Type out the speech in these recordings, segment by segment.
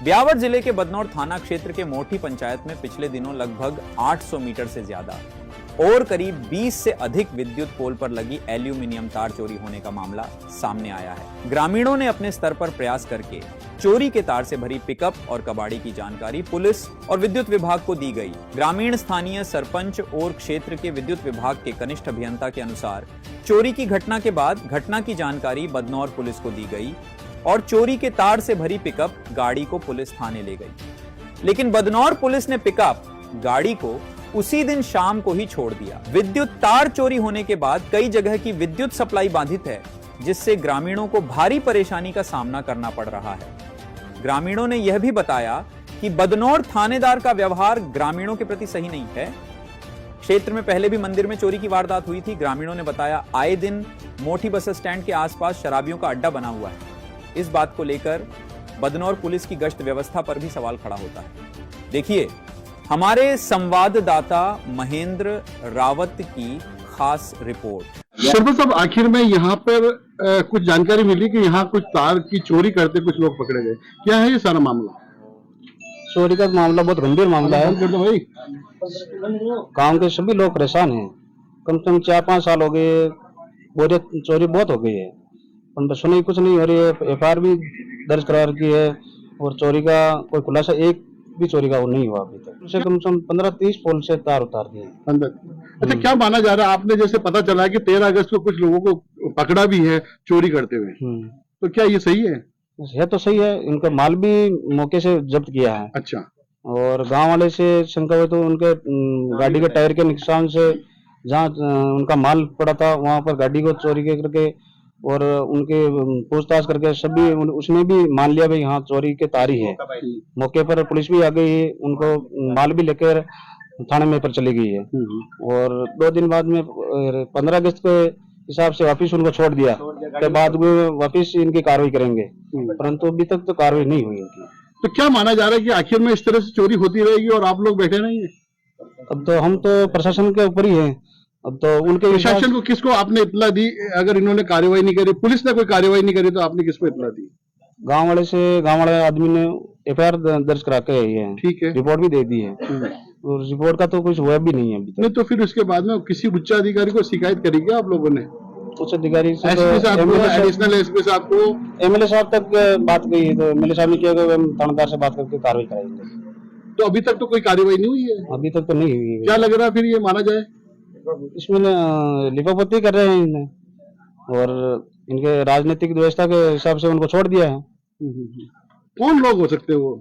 ब्यावर जिले के बदनौर थाना क्षेत्र के मोठी पंचायत में पिछले दिनों लगभग 800 मीटर से ज्यादा और करीब 20 से अधिक विद्युत पोल पर लगी एल्यूमिनियम तार चोरी होने का मामला सामने आया है। ग्रामीणों ने अपने स्तर पर प्रयास करके चोरी के तार से भरी पिकअप और कबाड़ी की जानकारी पुलिस और विद्युत विभाग को दी गई। ग्रामीण स्थानीय सरपंच और क्षेत्र के विद्युत विभाग के कनिष्ठ अभियंता के अनुसार चोरी की घटना के बाद घटना की जानकारी बदनौर पुलिस को दी गई और चोरी के तार से भरी पिकअप गाड़ी को पुलिस थाने ले गई। लेकिन बदनौर पुलिस ने पिकअप गाड़ी को उसी दिन शाम को ही छोड़ दिया। विद्युत तार चोरी होने के बाद कई जगह की विद्युत सप्लाई बाधित है, जिससे ग्रामीणों को भारी परेशानी का सामना करना पड़ रहा है। ग्रामीणों ने यह भी बताया कि बदनौर थानेदार का व्यवहार ग्रामीणों के प्रति सही नहीं है। क्षेत्र में पहले भी मंदिर में चोरी की वारदात हुई थी। ग्रामीणों ने बताया आए दिन मोठी बस स्टैंड के आसपास शराबियों का अड्डा बना हुआ है। इस बात को लेकर बदनौर पुलिस की गश्त व्यवस्था पर भी सवाल खड़ा होता है। देखिए हमारे संवाददाता महेंद्र रावत की खास रिपोर्ट। सरपंच साहब, आखिर में यहाँ पर कुछ जानकारी मिली कि यहाँ कुछ तार की चोरी करते कुछ लोग पकड़े गए। क्या है ये सारा मामला? चोरी का मामला बहुत गंभीर मामला है भाई। गांव के सभी लोग परेशान हैं। कम से कम 4-5 साल हो गए, चोरी बहुत हो गई है, पर सुनी कुछ नहीं हो रही है। FIR भी दर्ज करा रखी है और चोरी का कोई खुलासा एक भी चोरी का वो नहीं हुआ अभी तक। उसे कम से कम 15-30 पोल से तार उतार दिए अंदर। अच्छा, क्या माना जा रहा है? आपने जैसे पता चला है कि 13 अगस्त को कुछ लोगों को पकड़ा भी है चोरी करते हुए, तो क्या ये सही है? तो सही है। इनका माल भी मौके से जब्त किया है। अच्छा। और गांव वाले से शंका हुई तो उनके गाड़ी के टायर के नुकसान से जहाँ उनका माल पड़ा था वहां पर गाड़ी को चोरी करके और उनके पूछताछ करके सभी उसने भी मान लिया भाई हाँ चोरी के तार ही है। मौके पर पुलिस भी आ गई है, उनको माल भी लेकर थाने में पर चली गई है और 2 दिन बाद में 15 अगस्त के हिसाब से वापिस उनको छोड़ दिया। के बाद में वापिस इनकी कार्रवाई करेंगे, परंतु अभी तक तो कार्रवाई नहीं हुई इनकी। तो क्या माना जा रहा है कि आखिर में इस तरह से चोरी होती रहेगी और आप लोग बैठे रहेंगे? अब तो हम तो प्रशासन के ऊपर ही हैं। अब तो उनके प्रशासन को किसको आपने इत्तला दी? अगर इन्होंने कार्रवाई नहीं करी, पुलिस ने कोई कार्रवाई नहीं करी, तो आपने किसको इत्तला दी? गांव वाले आदमी ने FIR दर्ज करा के आई है। ठीक है, रिपोर्ट भी दे दी है और रिपोर्ट का तो कुछ हुआ भी नहीं है अभी तक। नहीं तो फिर उसके बाद में किसी उच्च अधिकारी को शिकायत करी क्या आप लोगों ने? उच्च अधिकारी से एडिशनल एसपी साहब को, MLA साहब तक बात गई तो MLA साहब ने किया कि हम थानेदार से बात करके कार्रवाई कराएंगे। तो अभी तक तो कोई कार्रवाई नहीं हुई है? अभी तक तो नहीं हुई है। क्या लग रहा है फिर ये माना जाए? इसमें लिपापोती कर रहे हैं इन्हें और इनके राजनीतिक व्यवस्था के हिसाब से उनको छोड़ दिया है। कौन लोग हो सकते हैं वो?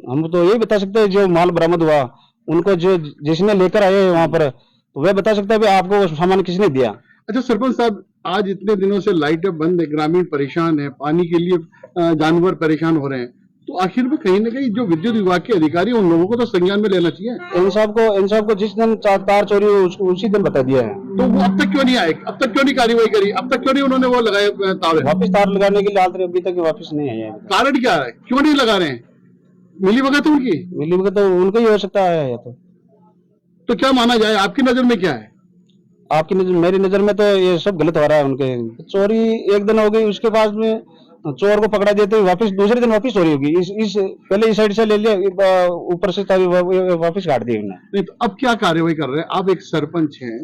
हम तो यही बता सकते हैं जो माल बरामद हुआ उनको, जो जिसने लेकर आए वहां पर, तो वह बता सकता है कि आपको वो सामान किसने दिया। अच्छा सरपंच साहब, आज इतने दिनों से लाइटें बंद है, ग्रामीण परेशान है, पानी के लिए जानवर परेशान हो रहे हैं, तो आखिर में कहीं ना कहीं जो विद्युत विभाग के अधिकारी उन लोगों को तो संज्ञान में लेना चाहिए। इन साहब को जिस दिन तार चोरी हुई उसी दिन बता दिया है। तो वो अब तक क्यों नहीं आए? अब तक क्यों नहीं कार्रवाई करी? अब तक क्यों नहीं उन्होंने वो लगाए तार? वापिस तार लगाने के लिए अभी तक वापिस नहीं आए। कारण क्या है, क्यों नहीं लगा रहे हैं? मिली भगत तो उनका ही हो सकता है। तो क्या माना जाए? आपकी नजर में क्या है? आपकी नजर, मेरी नजर में तो ये सब गलत हो रहा है। उनके चोरी एक दिन हो गई, उसके बाद में चोर को पकड़ा देते वापस दूसरे दिन वापस चोरी होगी। पहले इस साइड से ले लिया, ऊपर से वापस काट दी उन्होंने। नहीं तो अब क्या कार्रवाई कर रहे हैं? आप एक सरपंच हैं,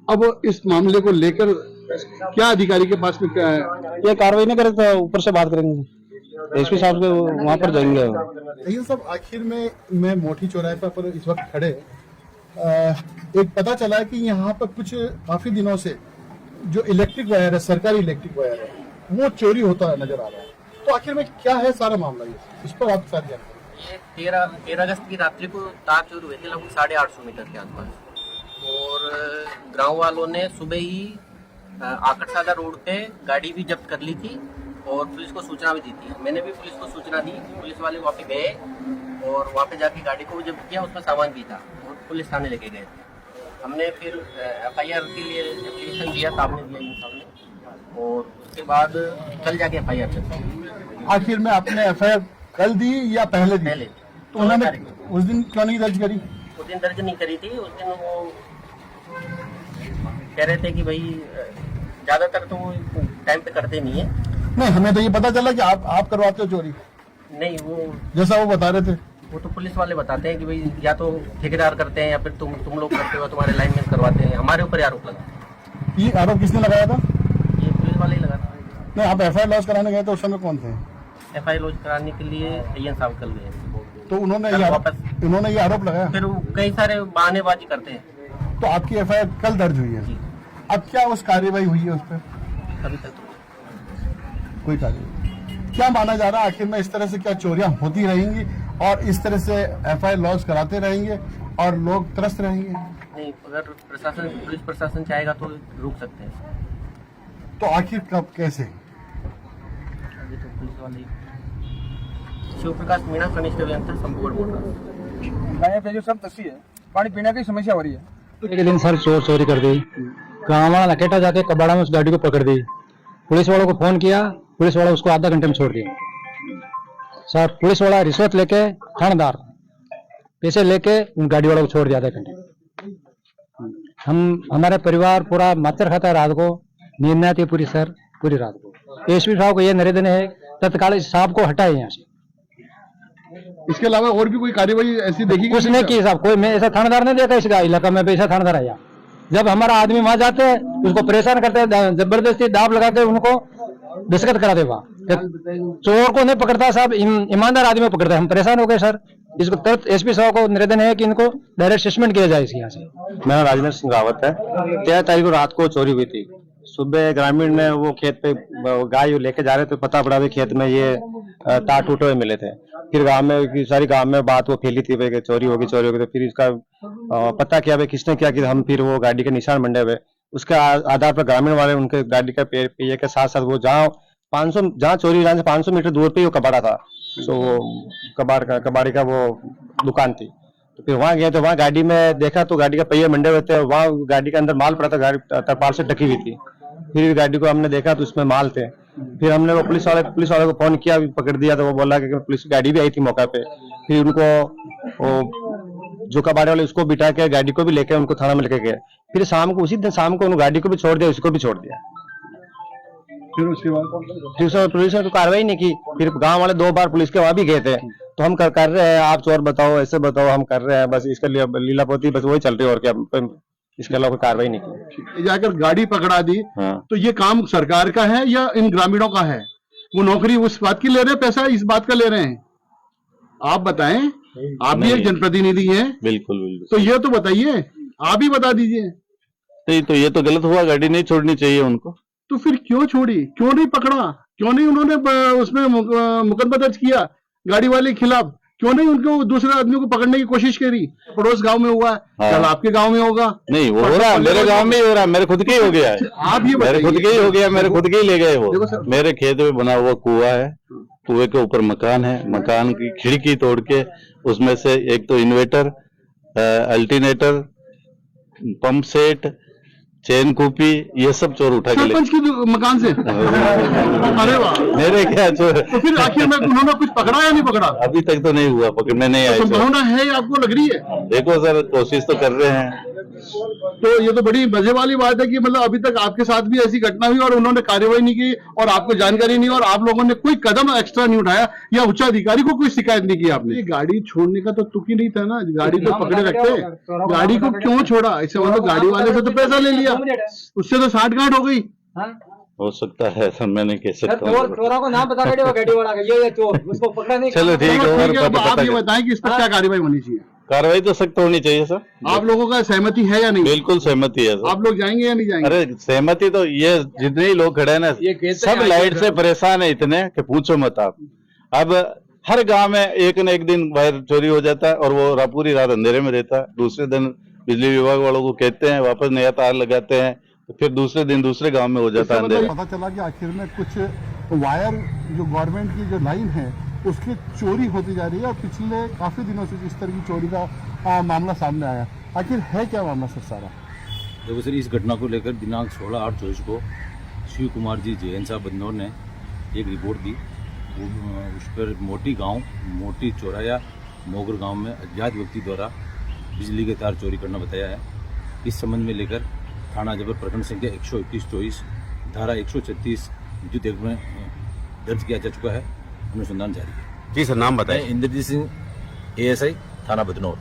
अब इस मामले को लेकर क्या अधिकारी के पास में क्या है? ये कार्रवाई नहीं करे तो ऊपर से बात करेंगे, SP साहब के वहां पर जाएंगे। ये सब आखिर में मैं मोठी चौराहे पर इस वक्त खड़े एक पता चला है कि यहाँ पर कुछ काफी दिनों से जो इलेक्ट्रिक वायर है, सरकारी इलेक्ट्रिक वायर है, वो चोरी होता नजर आ रहा है। तो आखिर में क्या है सारा मामला, इस पर आप साथ जानकारी? ये 13 अगस्त की रात्रि को तार चोरी हुए थे लगभग 850 मीटर के आसपास और गांव वालों ने सुबह ही आकड़सागर रोड पे गाड़ी भी जब्त कर ली थी और पुलिस को सूचना भी दी थी। मैंने भी पुलिस को सूचना दी, पुलिस वाले वहाँ पे गए और वहाँ पे जाके गाड़ी को जब्त किया, उसका सामान भी था और पुलिस थाने लेके गए थे। हमने फिर FIR के लिए एप्लीकेशन दिया, सामने दिया और उसके बाद कल जाके FIR चलती। आखिर में आपने FIR कल दी या पहले दी? पहले। तो उन्होंने उस दिन क्यों नहीं दर्ज करी? उस दिन दर्ज नहीं करी थी। उस दिन वो कह रहे थे कि भाई ज्यादातर तो वो टाइम पे करते नहीं है। नहीं, हमें तो ये पता चला कि आप करवाते हो चोरी, नहीं, वो जैसा वो बता रहे थे। वो तो पुलिस वाले बताते हैं कि भाई या तो ठेकेदार करते हैं या फिर तुम लोग करते हो, तुम्हारे लाइनमैन करवाते हैं। हमारे ऊपर आरोप लगा। ये आरोप किसने लगाया था? ये पुलिस वाले ही लगाते हैं। नहीं, आप FIR लॉन्च कराने गए तो उस समय कौन थे? FIR लॉन्च कराने के लिए AN साहब कल गए, तो उन्होंने कल ये वापस आरोप लगाया। फिर वो कई सारे बहानेबाजी करते हैं। तो आपकी FIR कल दर्ज हुई है। जी। अब क्या उस कार्रवाई हुई है उस पर? अभी तक तो कोई कार्रवाई। क्या माना जा रहा है आखिर में इस तरह से क्या चोरियां होती रहेंगी और इस तरह से FIR लॉन्च कराते रहेंगे और लोग त्रस्त रहेंगे? नहीं, अगर पुलिस प्रशासन चाहेगा तो रुक सकते हैं। तो आखिर कब कैसे? अभी तो पुलिस वाले शिव प्रकाश मीणा कनिष्ठ अभियंता संपूर्ण मोटर जो सब तस्वीर है, पानी पीने की समस्या हो रही है। एक दिन सर चोरी कर दी, गाँव वाला लकेटा जाके कबाड़ा में उस गाड़ी को पकड़ दी। पुलिस वालों को फोन किया, पुलिस वाला उसको आधा घंटे में छोड़ दिया। सर पुलिस वाला रिश्वत लेके, थानेदार पैसे लेके उन गाड़ी वालों को छोड़ दिया आधे घंटे। हमारे परिवार पूरा मातर खाता है, रात को नींद नहीं आती पूरी सर, पूरी रात को। एसपी साहब को ये निवेदन है तत्काल इस साहब को हटाए यहाँ से। इसके अलावा और भी कोई कार्रवाई ऐसी देखी? कुछ नहीं की साहब, कोई मैं ऐसा थानेदार नहीं देखा इस इलाका में, ऐसा थानेदार आया। जब हमारा आदमी वहां जाते हैं उसको परेशान करते हैं, जबरदस्ती दाब लगाते उनको दस्तखत कराते। वहां चोर को नहीं पकड़ता साहब, ईमानदार आदमी को पकड़ता है। हम परेशान हो गए सर। इसको तुरंत एसपी साहब को निवेदन है कि इनको डायरेक्ट सस्पेंड किया जाए यहाँ से। मेरा राजेंद्र सिंह रावत है। 13 तारीख को रात को चोरी हुई थी। सुबह ग्रामीण ने वो खेत पे गाय लेके जा रहे थे, पता पड़ा भी खेत में ये तार टूटे हुए मिले थे। फिर गांव में सारी गांव में बात वो फैली थी भाई चोरी होगी। तो फिर इसका पता किया भाई किसने किया कि हम फिर वो गाड़ी के निशान मंडे हुए, उसके आधार पर ग्रामीण वाले उनके गाड़ी का पहिए के साथ साथ वो जहाँ चोरी जहाँ से 500 मीटर दूर पे वो कबाड़ा था, तो वो कबाड़ी का वो दुकान थी। तो फिर वहां गए तो वहां गाड़ी में देखा तो गाड़ी का पहिए मंडे हुए थे। वहां गाड़ी के अंदर माल पड़ा था, गाड़ी तरपाल से ढकी हुई थी। फिर गाड़ी को हमने देखा तो उसमें माल थे। फिर हमने वो पुलिस वाले को फोन किया, पकड़ दिया। तो वो बोला कि पुलिस गाड़ी भी आई थी मौका पे। फिर उनको वो जो कबाड़े वाले उसको बिठा के गाड़ी को भी लेके उनको थाना में लेके गए। फिर शाम को उसी दिन शाम को उन्होंने गाड़ी को भी छोड़ दिया, उसको भी छोड़ दिया। फिर उसके बाद पुलिस ने तो कार्रवाई नहीं की। फिर गांव वाले 2 बार पुलिस के वहां भी गए थे, तो हम कर रहे हैं, आप चोर बताओ, ऐसे बताओ, हम कर रहे हैं। बस इसके लिए लीलापोती बस वही चल रही है और क्या, इसके अलावा कोई कार्रवाई नहीं की। जाकर गाड़ी पकड़ा दी। हाँ। तो ये काम सरकार का है या इन ग्रामीणों का है? वो नौकरी उस बात की ले रहे हैं, पैसा इस बात का ले रहे हैं? आप बताएं, आप भी एक जनप्रतिनिधि हैं। बिल्कुल बिल्कुल। तो ये तो बताइए, आप ही बता दीजिए। तो ये तो गलत हुआ, गाड़ी नहीं छोड़नी चाहिए उनको। तो फिर क्यों छोड़ी, क्यों नहीं पकड़ा, क्यों नहीं उन्होंने उसमें मुकदमा दर्ज किया गाड़ी वाले के खिलाफ? क्यों नहीं उनको दूसरे आदमी को पकड़ने की कोशिश करी? पड़ोस गांव में हुआ है, हाँ। कल आपके गांव में होगा। नहीं वो हो रहा, मेरे गांव में ही हो रहा, मेरे खुद के ही हो गया है। आप ये मेरे खुद के ही हो गया, मेरे खुद के ही ले गए वो। देखो सर, मेरे खेत में बना हुआ कुआं है, कुएं के ऊपर मकान है, मकान की खिड़की तोड़ के उसमें से एक तो इन्वर्टर, अल्टरनेटर, पंप सेट, चैन कूपी, ये सब चोर उठा के ले। सरपंच की मकान से? अरे वाह। मेरे क्या चोर। तो फिर आखिर में उन्होंने कुछ पकड़ा या नहीं पकड़ा? अभी तक तो नहीं हुआ, पकड़ने नहीं आए चोर। संभावना है आपको लग रही है? देखो सर, कोशिश तो कर रहे हैं। तो ये तो बड़ी मजे वाली बात है कि मतलब अभी तक आपके साथ भी ऐसी घटना हुई और उन्होंने कार्रवाई नहीं की और आपको जानकारी नहीं, और आप लोगों ने कोई कदम एक्स्ट्रा नहीं उठाया या उच्च अधिकारी को कोई शिकायत नहीं की आपने? ये गाड़ी छोड़ने का तो तुक ही नहीं था ना, गाड़ी तो पकड़े रखते। गाड़ी को क्यों छोड़ा? इससे मतलब गाड़ी वाले से तो पैसा ले लिया, उससे तो साठगांठ हो गई। हो सकता है सर, मैं नहीं कह सकता। चोरों को नाम बता गाड़ी वाला ये चोर, उसको पकड़ा नहीं। चलो ठीक है, और अब आप पता ये बताएं कि इस पर क्या कार्रवाई होनी चाहिए? कार्रवाई तो सख्त होनी चाहिए सर। आप लोगों का सहमति है या नहीं? बिल्कुल सहमति है सर। आप लोग जाएंगे या नहीं जाएंगे? अरे सहमति तो, ये जितने ही लोग खड़े हैं ना, सब लाइट से परेशान है इतने कि पूछो मत आप। अब हर गांव में एक न एक दिन वायर चोरी हो जाता है और वो पूरी रात अंधेरे में रहता है। दूसरे दिन बिजली विभाग वालों को कहते हैं, वापस नया तार लगाते हैं, तो फिर दूसरे दिन दूसरे गांव में हो जाता है अंधेरा। पता चला कि आखिर में कुछ वायर जो गवर्नमेंट की जो लाइन है उसकी चोरी होती जा रही है और पिछले काफी दिनों से इस तरह की चोरी का मामला सामने आया। आखिर है क्या मामला सर सारा? देखो सर, इस घटना को लेकर दिनांक 16/8/24 को शिव कुमार जी जैन साहब बदनौर ने एक रिपोर्ट दी। उस पर मोटी चौराया मोगर गांव में अज्ञात व्यक्ति द्वारा बिजली के तार चोरी करना बताया है। इस संबंध में लेकर थाना जबर प्रखंड संख्या 131/24 धारा 136 विद्युत एक्ट में दर्ज किया जा चुका है। अनुसंधान जारी है। जी सर, नाम बताएं। मैं इंद्रजीत सिंह, ASI थाना बदनौर।